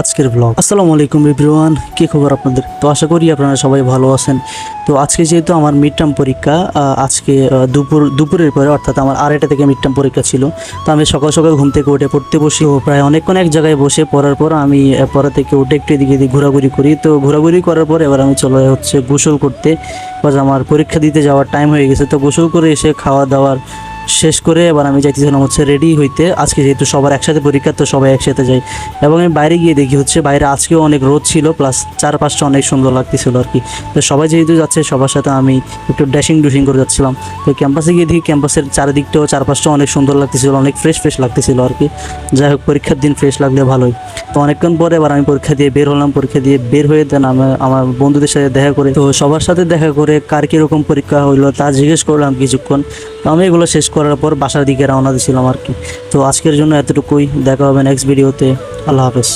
আজকের ব্লগ। আসসালামু আলাইকুম এভরিওয়ান, কি খবর আপনাদের? তো আশা করি আপনারা সবাই ভালো আছেন। তো আজকে যেহেতু আমার মিড টার্ম পরীক্ষা, আজকে দুপুরের পরে অর্থাৎ আমার 2:30 থেকে মিড টার্ম পরীক্ষা ছিল। তো আমি সকাল সকাল ঘুম থেকে উঠে পড়তে বসি ও প্রায় অনেকক্ষণ এক জায়গায় বসে পড়ার পর আমি পড়া থেকে উঠে একটু এদিকে এদিকে ঘোরাঘুরি করি। তো ঘোরাঘুরি করার পর এবার আমি চলে হচ্ছে গোসল করতে, বিকজ আমার পরীক্ষা দিতে যাওয়ার টাইম হয়ে গেছে। তো গোসল করে এসে খাওয়া দাওয়ার শেষ করে এবার আমি যাইতেছিলাম হচ্ছে রেডি হইতে। আজকে যেহেতু সবার একসাথে পরীক্ষা, তো সবাই একসাথে যাই। এবং আমি বাইরে গিয়ে দেখি হচ্ছে বাইরে আজকেও অনেক রোদ ছিল, প্লাস চারপাশটা অনেক সুন্দর লাগতেছিল আর কি। তো সবাই যেহেতু যাচ্ছে সবার সাথে আমি একটু ডুশিং করে যাচ্ছিলাম। তো ক্যাম্পাসে গিয়ে দেখি ক্যাম্পাসের চারিদিকটাও চারপাশটা অনেক সুন্দর লাগতেছিল, অনেক ফ্রেশ লাগতেছিল আর কি। যাই হোক, পরীক্ষার দিন ফ্রেশ লাগলে ভালোই। তো অনেকক্ষণ পরে এবার আমি পরীক্ষা দিয়ে বের হলাম। পরীক্ষা দিয়ে বের হয়ে দেন আমার বন্ধুদের সাথে দেখা করে, তো সবার সাথে দেখা করে কার কীরকম পরীক্ষা হইলো তা জিজ্ঞেস করলাম কিছুক্ষণ। তো আমি এগুলো শেষ করার পর বাসার দিকে রওনা দিয়েছিলাম আর কি। তো আজকের জন্য এতটুকুই, দেখা হবে নেক্সট ভিডিওতে। আল্লাহ হাফেজ।